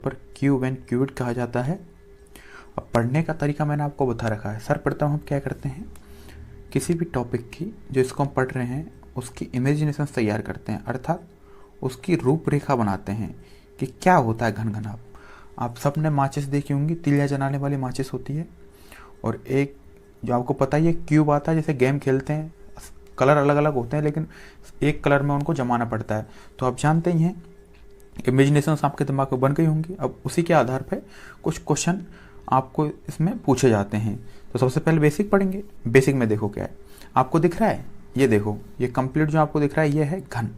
पर cube and क्यूबिड कहा जाता है। अब पढ़ने का तरीका मैंने आपको बता रखा है। सर्वप्रथम हम क्या करते हैं, किसी भी टॉपिक की जो इसको हम पढ़ रहे हैं उसकी इमेजिनेशन तैयार करते हैं, अर्थात उसकी रूपरेखा बनाते हैं कि क्या होता है घन घनाभ। आप सब ने माचिस देखी होंगी, तिलिया जलाने वाली माचिस होती है, और एक जो आपको पता ही है क्यूब आता है, जैसे गेम खेलते हैं कलर अलग अलग होते हैं लेकिन एक कलर में उनको जमाना पड़ता है। तो आप जानते ही हैं इमेजिनेशन आपके दिमाग में बन गई होंगी। अब उसी के आधार पर कुछ क्वेश्चन आपको इसमें पूछे जाते हैं। तो सबसे पहले बेसिक पढ़ेंगे। बेसिक में देखो क्या है, आपको दिख रहा है, ये देखो, ये कंप्लीट जो आपको दिख रहा है ये है घन,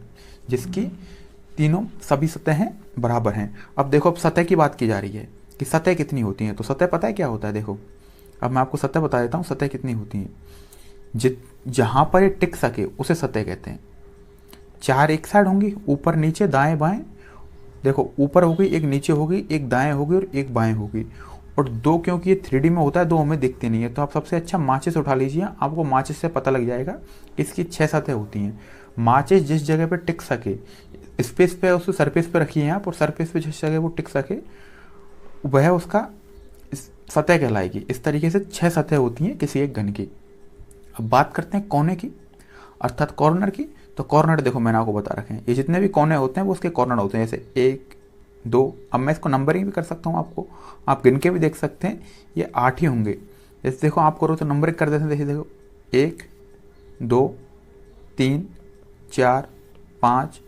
जिसकी तीनों सभी सतहें बराबर हैं। अब देखो, अब सतह की बात की जा रही है कि सतह कितनी होती हैं। तो सतह पता है क्या होता है, देखो अब मैं आपको सतह बता देता हूँ सतह कितनी होती हैं। जहाँ पर ये टिक सके उसे सतह कहते हैं। चार एक साइड होंगी, ऊपर नीचे दाएं बाएं, देखो ऊपर होगी एक, नीचे होगी एक, दाएं होगी और एक बाएं होगी। और दो, क्योंकि ये 3D में होता है, दो हमें दिखते नहीं है। तो आप सबसे अच्छा माचिस उठा लीजिए, आपको माचिस से पता लग जाएगा कि इसकी 6 सतह होती हैं। माचिस जिस जगह पे टिक सके, स्पेस पे उसको सरफेस पे रखिए आप, और सरफेस पे जिस जगह वो टिक सके वह उसका सतह कहलाएगी। इस तरीके से 6 सतह होती हैं किसी एक घन की। अब बात करते हैं कोने की, अर्थात कॉर्नर की। तो कॉर्नर देखो मैंने आपको बता रखे हैं, ये जितने भी कोने होते हैं वो उसके कॉर्नर होते हैं, जैसे 1 2। अब मैं इसको नंबरिंग भी कर सकता हूँ, आपको आप गिन के भी देख सकते हैं, ये 8 ही होंगे। जैसे देखो आप करो तो नंबरिंग कर देते हैं, देखिए देखो 1 2 3 4 5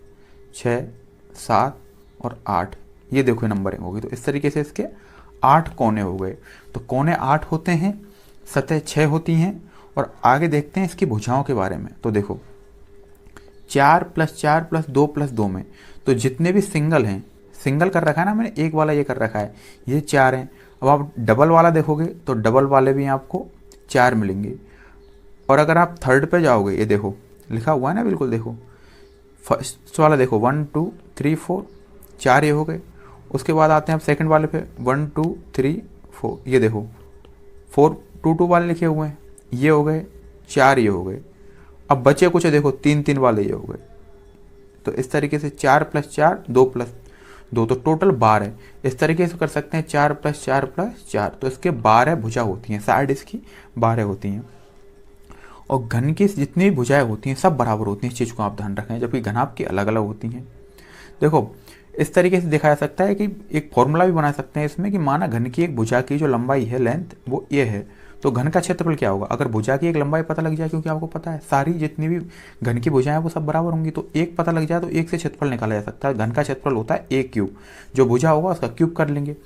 6 7 और 8, ये देखो नंबरिंग होगी। तो इस तरीके से इसके 8 कोने हो गए। तो कोने 8 होते हैं, सतह 6 होती हैं। और आगे देखते हैं इसकी भुजाओं के बारे में। तो देखो 4 + 4 + 2 + 2 में तो जितने भी सिंगल हैं, सिंगल कर रखा है ना मैंने, एक वाला ये कर रखा है, ये 4 हैं। अब आप डबल वाला देखोगे तो डबल वाले भी आपको 4 मिलेंगे। और अगर आप थर्ड पे जाओगे, ये देखो लिखा हुआ है ना, बिल्कुल देखो फर्स्ट वाला देखो 1 2 3 4, 4 ये हो गए। उसके बाद आते हैं आप सेकंड वाले पे, 1 2 3 4, ये देखो 4 2 2 वाले लिखे हुए हैं, ये हो गए 4, ये हो गए। अब बचे कुछ देखो 3 3 वाले ये हो गए। तो इस तरीके से 4 + 4 2 + 2, तो टोटल 12। इस तरीके से कर सकते हैं 4 + 4 + 4, तो इसके 12 भुजा होती हैं, साइड इसकी 12 होती हैं। और घन की जितनी भी भुजाएं होती हैं सब बराबर होती हैं, इस चीज़ को आप ध्यान रखें, जबकि घनाभ की अलग अलग होती हैं। देखो इस तरीके से देखा जा सकता है कि एक फॉर्मूला भी बना सकते हैं इसमें, कि माना घन की एक भुजा की जो लंबाई है, लेंथ, वो ये है, तो घन का क्षेत्रफल क्या होगा। अगर भुजा की एक लंबाई पता लग जाए, क्योंकि आपको पता है सारी जितनी भी घन की भुजाएं वो सब बराबर होंगी, तो एक पता लग जाए तो एक से क्षेत्रफल निकाला जा सकता है। घन का क्षेत्रफल होता है a क्यूब, जो भुजा होगा उसका क्यूब कर लेंगे।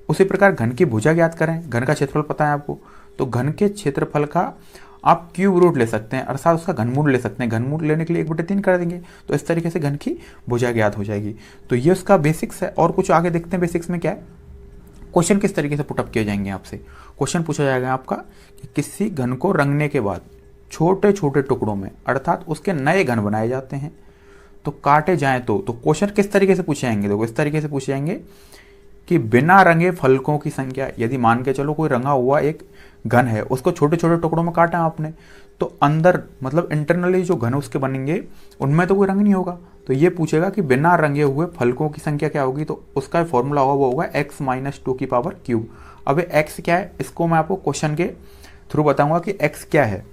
उसी प्रकार घन की भुजा ज्ञात करें, घन का क्षेत्रफल पता है आपको, तो घन के क्षेत्रफल का आप क्यूब रूट ले सकते हैं, अर्थात उसका घनमूल ले सकते हैं। घनमूल लेने के लिए 1/3 कर देंगे, तो इस तरीके से घन की भुजा ज्ञात हो जाएगी। तो ये उसका बेसिक्स है। और कुछ आगे देखते हैं बेसिक्स में क्या है। क्वेश्चन किस तरीके से पुटअप किए जाएंगे आपसे। क्वेश्चन पूछा जाएगा आपका कि किसी घन को रंगने के बाद छोटे छोटे टुकड़ों में, अर्थात उसके नए घन बनाए जाते हैं, तो काटे जाएं तो क्वेश्चन किस तरीके से पूछे जाएंगे। देखो इस तरीके से पूछे जाएंगे कि बिना रंगे फलकों की संख्या, यदि मान के चलो कोई रंगा हुआ एक घन है, उसको छोटे छोटे टुकड़ों में काटा आपने, तो अंदर मतलब इंटरनली जो घन उसके बनेंगे उनमें तो कोई रंग नहीं होगा। तो ये पूछेगा कि बिना रंगे हुए फलकों की संख्या क्या होगी, तो उसका फॉर्मूला होगा वो होगा x - 2 की पावर क्यूब। अब x क्या है, इसको मैं आपको क्वेश्चन के थ्रू बताऊंगा कि x क्या है।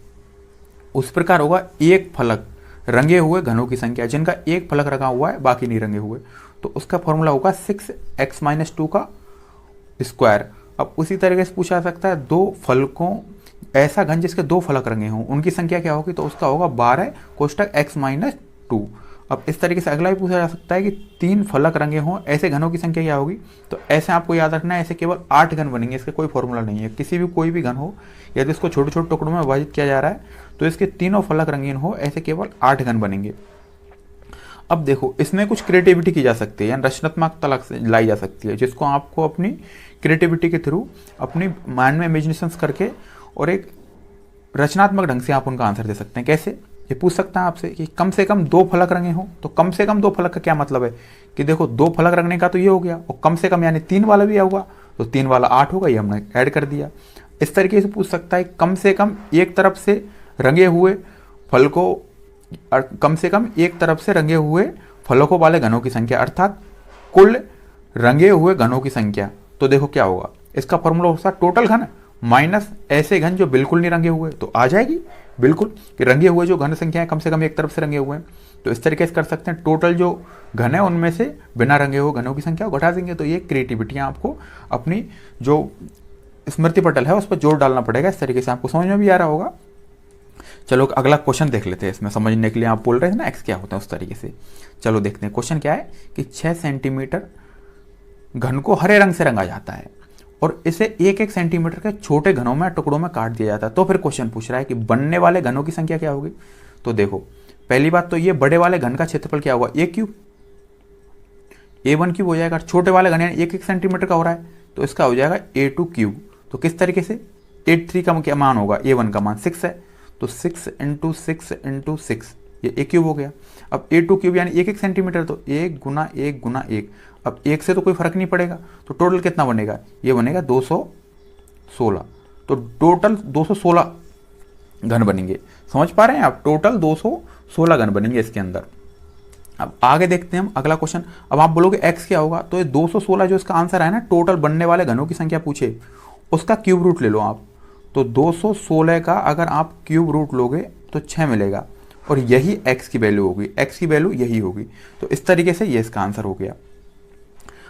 उस प्रकार होगा एक फलक रंगे हुए घनों की संख्या, जिनका एक फलक रंगा हुआ है बाकी नहीं रंगे हुए, तो उसका फॉर्मूला होगा 6x - 2 का स्क्वायर। अब उसी तरीके से पूछा जा सकता है दो फलकों, ऐसा घन जिसके 2 फलक रंगे हों, उनकी संख्या क्या होगी, तो उसका होगा 12 कोष्टक x - 2। अब इस तरीके से अगला भी पूछा जा सकता है कि 3 फलक रंगे हों, ऐसे घनों की संख्या क्या होगी। तो ऐसे आपको याद रखना है, ऐसे केवल 8 घन बनेंगे, इसका कोई फॉर्मूला नहीं है। किसी भी कोई भी घन हो, यदि इसको छोटे छोटे टुकड़ों में विभाजित किया जा रहा है, तो इसके तीनों फलक रंगीन हो, ऐसे केवल 8 घन बनेंगे। अब देखो इसमें कुछ क्रिएटिविटी की जा सकती है, यानी रचनात्मकता लाई जा सकती है, जिसको आपको अपनी क्रिएटिविटी के थ्रू अपनी माइंड में इमेजिनेशन करके और एक रचनात्मक ढंग से आप उनका आंसर दे सकते हैं। कैसे, ये पूछ सकता है आपसे कि कम से कम 2 फलक रंगे हों, तो कम से कम 2 फलक का क्या मतलब है कि देखो 2 फलक रंगने का तो ये हो गया, और कम से कम यानी 3 वाला भी होगा, तो 3 वाला 8 होगा, ये हमने ऐड कर दिया। इस तरीके से पूछ सकता है कम से कम एक तरफ से रंगे हुए फलकों, कम से कम एक तरफ से रंगे हुए फलकों वाले घनों की संख्या, अर्थात कुल रंगे हुए घनों की संख्या, तो देखो क्या होगा, इसका फॉर्मूला होता है टोटल घन माइनस ऐसे घन जो बिल्कुल नहीं रंगे हुए, तो आ जाएगी बिल्कुल कि रंगे हुए जो घन संख्या है कम से कम एक तरफ से रंगे हुए हैं। तो इस तरीके से कर सकते हैं, टोटल जो घन है उनमें से बिना रंगे हुए घनों की संख्या को घटा देंगे। तो ये क्रिएटिविटियाँ आपको अपनी जो स्मृति पटल है उस पर जोर डालना पड़ेगा। इस तरीके से आपको समझ में भी आ रहा होगा। चलो अगला क्वेश्चन देख लेते हैं, इसमें समझने के लिए आप बोल रहे थे ना एक्स क्या होता है उस तरीके से। चलो देखते हैं क्वेश्चन क्या है कि 6 सेंटीमीटर घन को हरे रंग से रंगा जाता है और इसे 1-1 सेंटीमीटर के छोटे घनों में टुकड़ों में काट दिया जाता है। तो फिर क्वेश्चन पूछ रहा है कि बनने वाले घनों की संख्या क्या होगी। तो देखो पहली बात तो ये बड़े वाले घन का क्षेत्रफल क्या होगा, ए क्यूब, A1 क्यूब हो जाएगा। छोटे वाले घन यानी 1-1 सेंटीमीटर का हो रहा है तो इसका हो जाएगा A2 क्यूब। तो किस तरीके से 83 का क्या मान होगा, A1 का मान 6 है तो 6 × 6 × 6 ये A क्यूब हो गया। अब A2 क्यूब यानी 1-1 सेंटीमीटर तो 1 × 1 × 1। अब 1 से तो कोई फर्क नहीं पड़ेगा तो टोटल कितना बनेगा, ये बनेगा 216। तो टोटल 216 घन बनेंगे। समझ पा रहे हैं आप, टोटल 216 घन बनेंगे इसके अंदर। अब आगे देखते हैं हम अगला क्वेश्चन। अब आप बोलोगे x क्या होगा, तो ये 216 जो इसका आंसर है ना, टोटल बनने वाले घनों की संख्या पूछे उसका क्यूब रूट ले लो आप। तो 216 का अगर आप क्यूब रूट लोगे तो 6 मिलेगा और यही x की वैल्यू होगी, x की वैल्यू यही होगी। तो इस तरीके से ये इसका आंसर हो गया।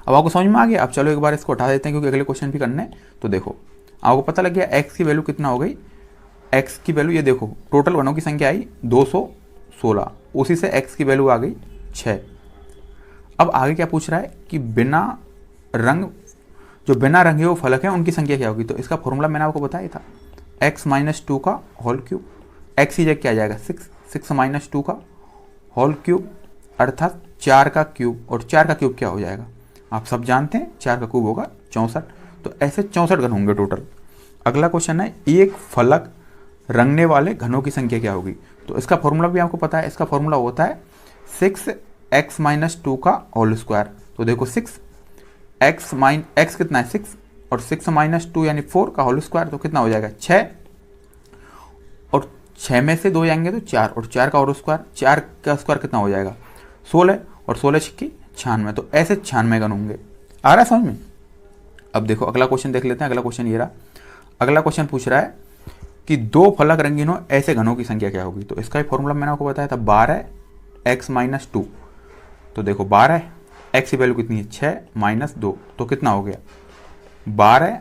अब आपको समझ में आ गया। अब चलो एक बार इसको उठा देते हैं क्योंकि अगले क्वेश्चन भी करने। तो देखो आपको पता लग गया x की वैल्यू कितना हो गई, x की वैल्यू ये देखो टोटल घनों की संख्या आई 216, उसी से x की वैल्यू आ गई 6। अब आगे क्या पूछ रहा है कि बिना रंगे हुए फलक हैं उनकी संख्या क्या होगी। तो इसका फॉर्मूला मैंने आपको बताया था, x - 2 का होल क्यूब। x की जगह क्या आ जाएगा 6 - 2 का होल क्यूब अर्थात 4 का क्यूब। और 4 का क्यूब क्या हो जाएगा, आप सब जानते हैं 4 का क्यूब होगा 64। तो ऐसे 64 घन होंगे टोटल। अगला क्वेश्चन है एक फलक रंगने वाले घनों की संख्या क्या होगी। तो इसका फॉर्मूला भी आपको पता है, इसका फॉर्मूला होता है 6x - 2 का होल स्क्वायर। तो देखो 6x कितना है 6 और 6 - 2 यानी 4 का होल स्क्वायर, तो कितना हो जाएगा 6 और 6 में से 2 जाएंगे तो 4 और 4 का होल स्क्वायर, 4 का स्क्वायर कितना हो जाएगा 16 और 16 छिक्की 96। तो ऐसे 96 घन होंगे। आ रहा है समझ में। अब देखो अगला क्वेश्चन देख लेते हैं। अगला क्वेश्चन ये रहा। अगला क्वेश्चन पूछ रहा है कि 2 फलक रंगीन हो ऐसे घनों की संख्या क्या होगी। तो इसका ही फॉर्मूला मैंने आपको बताया था 12x - 2। तो देखो 12 x की वैल्यू कितनी है 6 - 2 तो कितना हो गया 12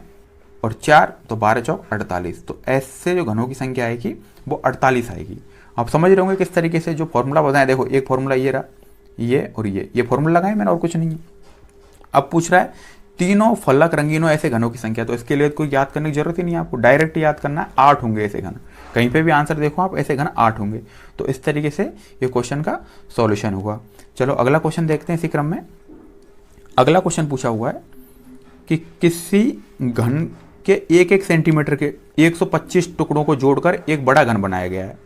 और 4 तो 12 × 4 = 48। तो ऐसे जो घनों की संख्या आएगी वो 48 आएगी। आप समझ रहे होंगे किस तरीके से जो फॉर्मूला बताया। देखो एक फॉर्मूला ये रहा, ये और ये फॉर्मूला लगाए मैंने और कुछ नहीं है। अब पूछ रहा है तीनों फलक रंगीनों ऐसे घनों की संख्या। तो इसके लिए कोई याद करने की जरूरत ही नहीं है, आपको डायरेक्ट याद करना है 8 होंगे ऐसे घन। कहीं पे भी आंसर देखो आप, ऐसे घन 8 होंगे। तो इस तरीके से ये क्वेश्चन का सॉल्यूशन हुआ। चलो अगला क्वेश्चन देखते हैं इसी क्रम में। अगला क्वेश्चन पूछा हुआ है कि किसी घन के 1-1 सेंटीमीटर के 125 टुकड़ों को जोड़कर एक बड़ा घन बनाया गया है।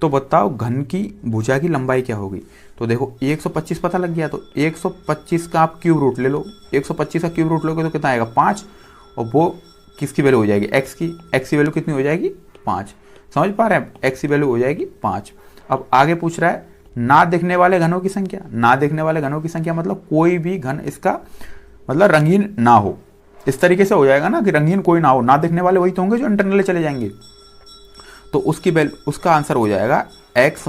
तो बताओ घन की भुजा की लंबाई क्या होगी। तो देखो 125 पता लग गया, तो 125 का आप क्यूब रूट ले लो। 125 का क्यूब रूट लोगे तो कितना आएगा 5 और वो किसकी वैल्यू हो जाएगी x की वैल्यू कितनी हो जाएगी 5। समझ पा रहे हैं, x की वैल्यू हो जाएगी 5। अब आगे पूछ रहा है ना दिखने वाले घनों की संख्या। ना दिखने वाले घनों की संख्या मतलब कोई भी घन इसका मतलब रंगीन ना हो। इस तरीके से हो जाएगा ना कि रंगीन कोई ना हो, ना दिखने वाले वही तो होंगे जो इंटरनली चले जाएंगे। तो उसका आंसर हो जाएगा x -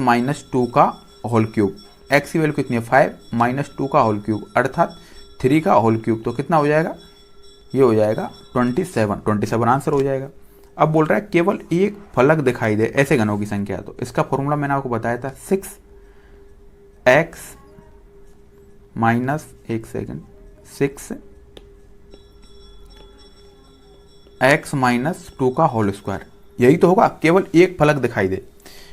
2 का होल क्यूब। x की वैल्यू कितनी है 5 - 2 का होल क्यूब अर्थात 3 का होल क्यूब। तो कितना हो जाएगा, ये हो जाएगा 27 आंसर हो जाएगा। अब बोल रहा है केवल एक फलक दिखाई दे ऐसे घनों की संख्या। तो इसका फॉर्मूला मैंने आपको बताया था 6x - 2 का होल स्क्वायर। यही तो होगा, केवल एक फलक दिखाई दे,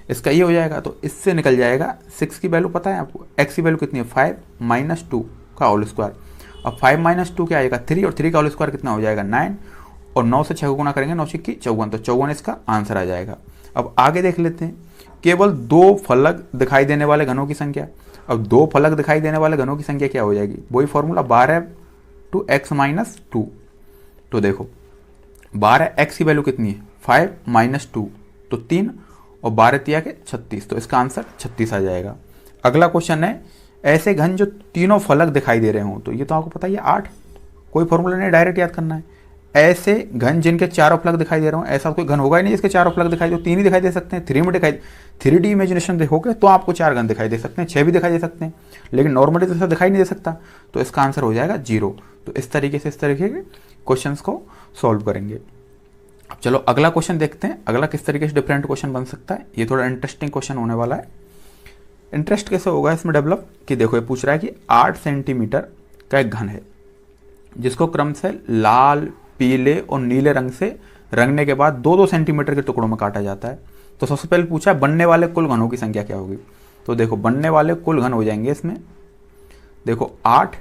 इसका ये हो जाएगा। तो इससे निकल जाएगा 6 की वैल्यू पता है आपको, x की वैल्यू कितनी है 5 - 2 का होल स्क्वायर। अब 5 - 2 क्या आएगा 3 और 3 का होल स्क्वायर कितना हो जाएगा 9 और 9 से 6 को गुना करेंगे 9 × 6 = 54। तो 54 इसका आंसर आ जाएगा। अब आगे देख लेते हैं केवल 2 फलक दिखाई देने वाले घनों की संख्या। अब 2 फलक दिखाई देने वाले घनों की संख्या क्या हो जाएगी, वही फॉर्मूला 12 × x - 2। तो देखो 12 x की वैल्यू कितनी है 5 - 2 तो 3 और 12 × 3 = 36। तो इसका आंसर 36 आ जाएगा। अगला क्वेश्चन है ऐसे घन जो तीनों फलक दिखाई दे रहे हों, तो ये तो आपको पता ही है 8, कोई फॉर्मूला नहीं, डायरेक्ट याद करना है। ऐसे घन जिनके चारों फलक दिखाई दे रहे हो, ऐसा कोई घन होगा ही नहीं जिसके चारों फलक दिखाई दे, 3 ही दिखाई दे सकते हैं। 3D इमेजिनेशन देखोगे तो आपको 4 घन दिखाई दे सकते हैं, 6 भी दिखाई दे सकते हैं, लेकिन नॉर्मली तो ऐसा दिखाई नहीं दे सकता। तो इसका आंसर हो जाएगा 0। तो इस तरीके के क्वेश्चन को सॉल्व करेंगे। अब चलो अगला क्वेश्चन देखते हैं, अगला किस तरीके से डिफरेंट क्वेश्चन बन सकता है। ये थोड़ा इंटरेस्टिंग क्वेश्चन होने वाला है। इंटरेस्ट कैसे होगा इसमें डेवलप, कि देखो ये पूछ रहा है कि 8 सेंटीमीटर का एक घन है जिसको क्रम से लाल, पीले और नीले रंग से रंगने के बाद 2-2 सेंटीमीटर के टुकड़ों में काटा जाता है। तो सबसे पहले पूछा बनने वाले कुल घनों की संख्या क्या होगी। तो देखो बनने वाले कुल घन हो जाएंगे इसमें, देखो 8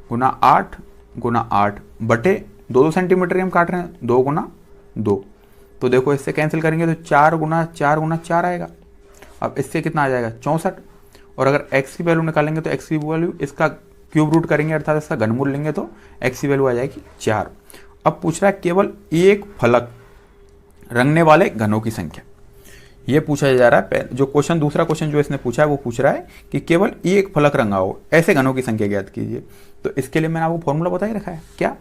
गुना 8 गुना 8 बटे 2-2 सेंटीमीटर हम काट रहे हैं, 2 गुना 2। तो देखो इससे कैंसिल करेंगे तो 4 गुना 4 गुना 4 आएगा। अब इससे कितना आ जाएगा 64। और अगर x की वैल्यू निकालेंगे तो x की वैल्यू इसका क्यूब रूट करेंगे अर्थात इसका घनमूल लेंगे तो x की वैल्यू आ जाएगी 4। अब पूछ रहा है केवल एक फलक रंगने वाले घनों की संख्या। ये पूछा जा रहा है, जो क्वेश्चन दूसरा क्वेश्चन जो इसने पूछा है वो पूछ रहा है कि केवल एक फलक रंगा हो ऐसे घनों की संख्या ज्ञात कीजिए। तो इसके लिए मैंने आपको फॉर्मूला बता ही रखा है, क्या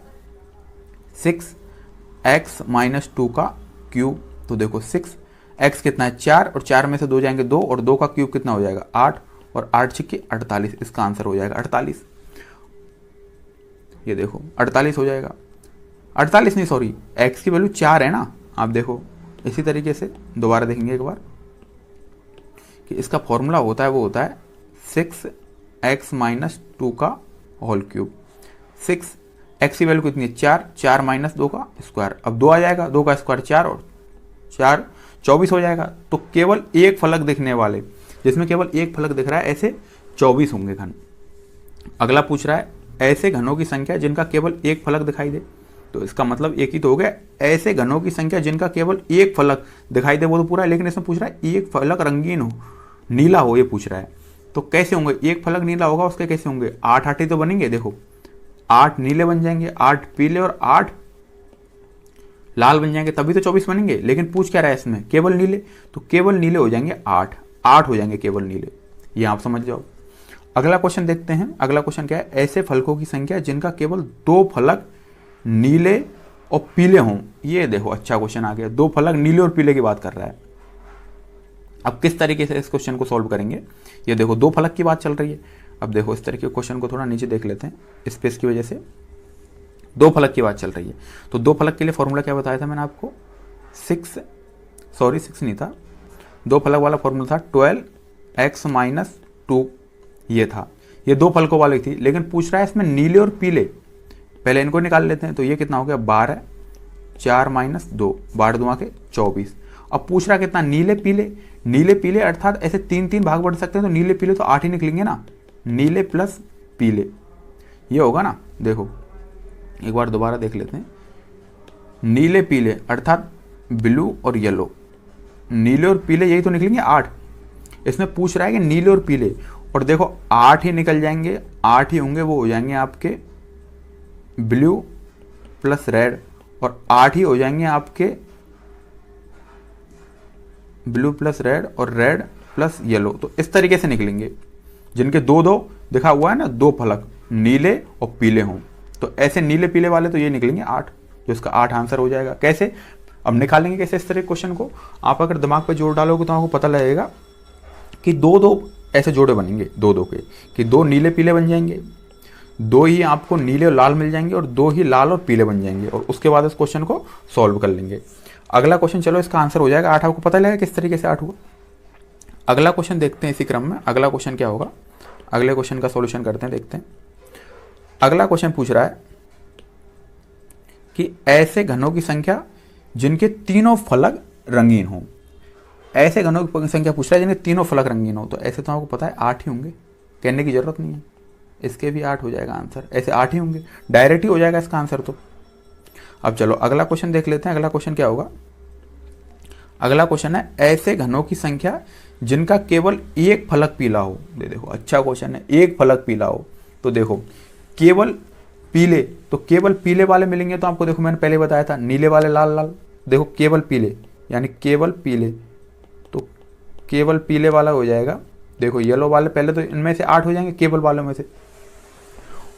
6x माइनस 2 का क्यूब। तो देखो 6x कितना है 4 और 4 में से 2 जाएंगे 2 और 2 का क्यूब कितना हो जाएगा 8 और 8 छिक्के 48। इसका आंसर हो जाएगा 48। ये देखो 48 हो जाएगा, 48 नहीं सॉरी, x की वैल्यू 4 है ना। आप देखो इसी तरीके से दोबारा देखेंगे एक बार कि इसका फॉर्मूला होता है वो होता है 6x माइनस 2 का होल क्यूब। 6x की वैल्यू कितनी है 4, 4 माइनस 2 का स्क्वायर। अब 2 आ जाएगा, 2 का स्क्वायर 4 और 4 24 हो जाएगा। तो केवल एक फलक दिखने वाले, जिसमें केवल एक फलक दिख रहा है, ऐसे 24 होंगे घन। अगला पूछ रहा है ऐसे घनों की संख्या जिनका केवल एक फलक दिखाई दे। तो इसका मतलब एक ही तो हो गया, ऐसे घनों की संख्या जिनका केवल एक फलक दिखाई दे वो तो पूरा है, लेकिन इसमें पूछ रहा है एक फलक रंगीन हो, नीला हो, ये पूछ रहा है। तो कैसे होंगे, एक फलक नीला होगा उसके कैसे होंगे 8 8 ही तो बनेंगे। देखो 8 नीले बन जाएंगे, 8 पीले और 8 लाल बन जाएंगे, तभी तो 24 बनेंगे। लेकिन पूछ क्या रहा है इसमें केवल नीले, तो केवल नीले हो जाएंगे 8 हो जाएंगे केवल नीले, ये आप समझ जाओ। अगला क्वेश्चन देखते हैं। अगला क्वेश्चन क्या है, ऐसे फलकों की संख्या जिनका केवल 2 फलक नीले और पीले हों। ये देखो अच्छा क्वेश्चन आ गया, 2 फलक नीले और पीले की बात कर रहा है। अब किस तरीके से इस क्वेश्चन को सॉल्व करेंगे, ये देखो 2 फलक की बात चल रही है। अब देखो इस तरीके के क्वेश्चन को थोड़ा नीचे देख लेते हैं, स्पेस की वजह से 2 फलक की बात चल रही है। तो 2 फलक के लिए फॉर्मूला क्या बताया था मैंने आपको, 6 नहीं था, 2 फलक वाला फॉर्मूला था 12x माइनस 2, ये था। ये 2 फलकों वाली थी, लेकिन पूछ रहा है इसमें नीले और पीले, पहले इनको निकाल लेते हैं। तो ये कितना हो गया 12, 4 माइनस 2, 12 2 के 24। अब पूछ रहा है कितना नीले पीले, नीले पीले अर्थात ऐसे 3 भाग बढ़ सकते हैं, तो नीले पीले तो 8 ही निकलेंगे ना, नीले प्लस पीले ये होगा ना। देखो एक बार दोबारा देख लेते हैं, नीले पीले अर्थात ब्लू और येलो, नीले और पीले यही तो निकलेंगे 8। इसमें पूछ रहा है कि नीले और पीले, और देखो 8 ही निकल जाएंगे, 8 ही होंगे, वो हो जाएंगे आपके ब्लू प्लस रेड, और 8 ही हो जाएंगे आपके ब्लू प्लस रेड और रेड प्लस येलो। तो इस तरीके से निकलेंगे जिनके 2-2 दिखा हुआ है ना, 2 फलक नीले और पीले हों। तो ऐसे नीले पीले वाले तो ये निकलेंगे 8, जो इसका 8 आंसर हो जाएगा। कैसे अब निकालेंगे कैसे इस तरह के क्वेश्चन को, आप अगर दिमाग पे जोर डालोगे तो आपको पता लगेगा कि 2-2 ऐसे जोड़े बनेंगे, 2-2 के, कि 2 नीले पीले बन जाएंगे, 2 ही आपको नीले और लाल मिल जाएंगे, और 2 ही लाल और पीले बन जाएंगे, और उसके बाद इस क्वेश्चन को सॉल्व कर लेंगे। अगला क्वेश्चन चलो इसका आंसर हो जाएगा 8, आपको पता लगेगा किस तरीके से 8 हुआ। अगला क्वेश्चन देखते हैं इसी क्रम में, अगला क्वेश्चन क्या होगा, अगले क्वेश्चन का सॉल्यूशन करते हैं, देखते हैं। अगला क्वेश्चन पूछ रहा है कि ऐसे घनों की संख्या जिनके तीनों फलक रंगीन हों। ऐसे घनों की संख्या पूछ रहा है जिनके तीनों फलक रंगीन हो। तो ऐसे तो आपको पता है 8 ही होंगे, कहने की जरूरत नहीं है, इसके भी 8 हो जाएगा आंसर, ऐसे 8 ही होंगे, डायरेक्ट ही हो जाएगा इसका आंसर। तो अब चलो अगला क्वेश्चन देख लेते हैं। अगला क्वेश्चन क्या होगा, अगला क्वेश्चन है ऐसे घनों की संख्या जिनका केवल एक फलक पीला हो। देखो अच्छा क्वेश्चन है, एक फलक पीला हो। तो देखो केवल पीले, तो केवल पीले वाले मिलेंगे, तो आपको देखो मैंने पहले बताया था नीले वाले लाल लाल, देखो केवल पीले यानी केवल पीले, तो केवल पीले वाला हो जाएगा। देखो येलो वाले पहले तो इनमें से 8 हो जाएंगे केवल वालों में से।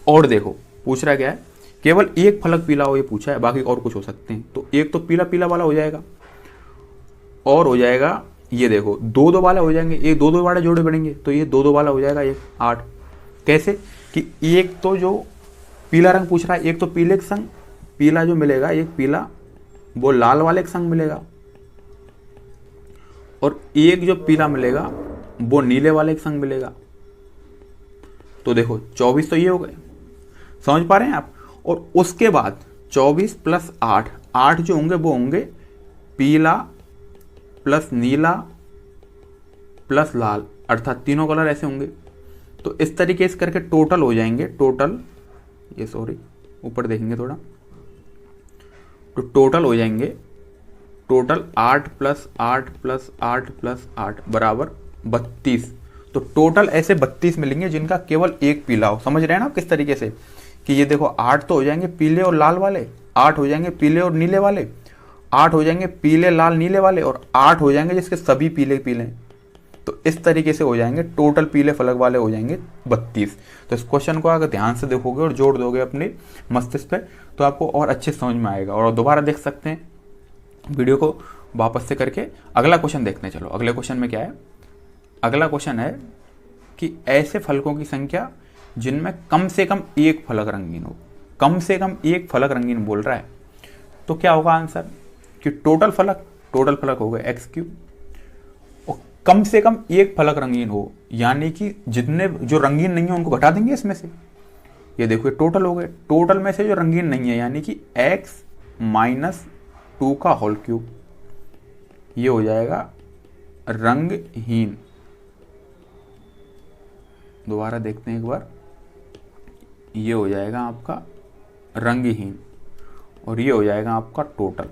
और देखो पूछ रहा क्या है, केवल एक फलक पीला हो ये पूछा है, बाकी और कुछ हो सकते हैं। तो एक तो पीला पीला वाला हो जाएगा, और हो जाएगा ये देखो 2-2 वाला हो जाएंगे, ये 2-2 वाले जोड़े बनेंगे तो ये 2-2 वाला हो जाएगा, ये 8। कैसे कि एक तो जो पीला रंग पूछ रहा है, एक तो पीले के संग पीला जो मिलेगा, एक पीला वो लाल वाले के संग मिलेगा, और एक जो पीला मिलेगा वो नीले वाले के संग मिलेगा। तो देखो 24 तो ये हो गए, समझ पा रहे हैं आप। और उसके बाद 24 प्लस 8, 8 जो होंगे वो होंगे पीला प्लस नीला प्लस लाल, अर्थात तीनों कलर ऐसे होंगे। तो इस तरीके से करके टोटल हो जाएंगे, टोटल ये सॉरी ऊपर देखेंगे थोड़ा, तो टोटल हो जाएंगे, टोटल 8 प्लस 8 प्लस 8 प्लस 8 बराबर 32। तो टोटल ऐसे 32 मिलेंगे जिनका केवल एक पीला हो। समझ रहे हैं ना आप किस तरीके से, कि ये देखो 8 तो हो जाएंगे पीले और लाल वाले, 8 हो जाएंगे पीले और नीले वाले, 8 हो जाएंगे पीले लाल नीले वाले, और 8 हो जाएंगे जिसके सभी पीले पीले। तो इस तरीके से हो जाएंगे, टोटल पीले फलक वाले हो जाएंगे 32। तो इस क्वेश्चन को अगर ध्यान से देखोगे और जोड़ दोगे अपने मस्तिष्क पे तो आपको और अच्छे समझ में आएगा। और दोबारा देख सकते हैं वीडियो को वापस से करके। अगला क्वेश्चन देखने चलो। अगले क्वेश्चन में क्या है, अगला क्वेश्चन है कि ऐसे फलकों की संख्या जिनमें कम से कम एक फलक रंगीन हो। कम से कम एक फलक रंगीन बोल रहा है, तो क्या होगा आंसर कि टोटल फलक हो गए x क्यूब, और कम से कम एक फलक रंगीन हो, यानी कि जितने जो रंगीन नहीं है उनको घटा देंगे इसमें से। ये देखो ये टोटल हो गए, टोटल में से जो रंगीन नहीं है यानी कि x माइनस 2 का होल क्यूब, ये हो जाएगा रंगहीन। दोबारा देखते हैं एक बार, ये हो जाएगा आपका रंगहीन, और ये हो जाएगा आपका टोटल।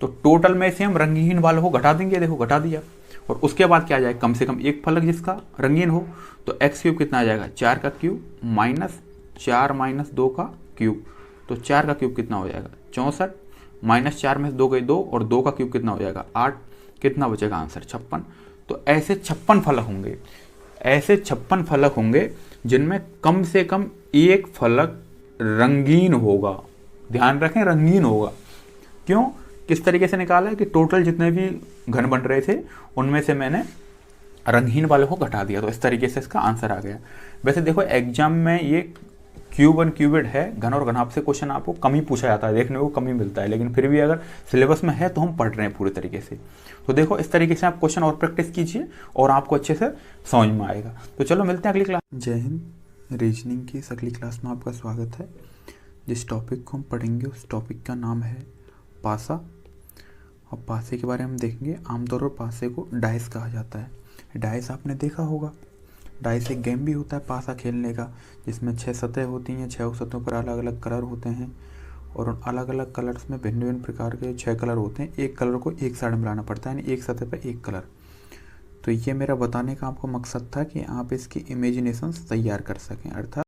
तो टोटल में से हम रंगहीन वालों को घटा देंगे, देखो घटा दिया। और उसके बाद क्या आ जाएगा, कम से कम एक फलक जिसका रंगीन हो, तो x क्यूब कितना आ जाएगा 4 का क्यूब माइनस 4 माइनस 2 का क्यूब। तो 4 का क्यूब कितना हो जाएगा 64, माइनस 4 में से 2 गए 2, और 2 का क्यूब कितना हो जाएगा 8, कितना बचेगा आंसर 56। तो ऐसे 56 फलक होंगे, ऐसे 56 फलक होंगे जिनमें कम से कम एक फलक रंगीन होगा। ध्यान रखें रंगीन होगा। क्यों, किस तरीके से निकाला है कि टोटल जितने भी घन बन रहे थे उनमें से मैंने रंगहीन वाले को घटा दिया, तो इस तरीके से इसका आंसर आ गया। वैसे देखो एग्जाम में ये क्यूब एंड क्यूबिड है, घन और घनाभ से क्वेश्चन आपको कम ही पूछा जाता है, देखने को कम ही मिलता है, लेकिन फिर भी अगर सिलेबस में है तो हम पढ़ रहे हैं पूरे तरीके से। तो देखो इस तरीके से आप क्वेश्चन और प्रैक्टिस कीजिए और आपको अच्छे से समझ में आएगा। तो चलो मिलते हैं अगली क्लास। जय हिंद, रीजनिंग की इस अगली क्लास में आपका स्वागत है। जिस टॉपिक को हम पढ़ेंगे उस टॉपिक का नाम है पासा। और पासे के बारे में हम देखेंगे। आमतौर पर पासे को डाइस कहा जाता है। डाइस आपने देखा होगा, डाइस एक गेम भी होता है पासा खेलने का, जिसमें 6 सतह होती हैं, 6 सतहों पर अलग अलग कलर होते हैं, और उन अलग अलग कलर्स में भिन्न भिन्न प्रकार के 6 कलर होते हैं। एक कलर को एक साइड मिलाना पड़ता है, यानी एक सतह पर एक कलर। तो ये मेरा बताने का आपको मकसद था कि आप इसकी इमेजिनेशन तैयार कर सकें, अर्थात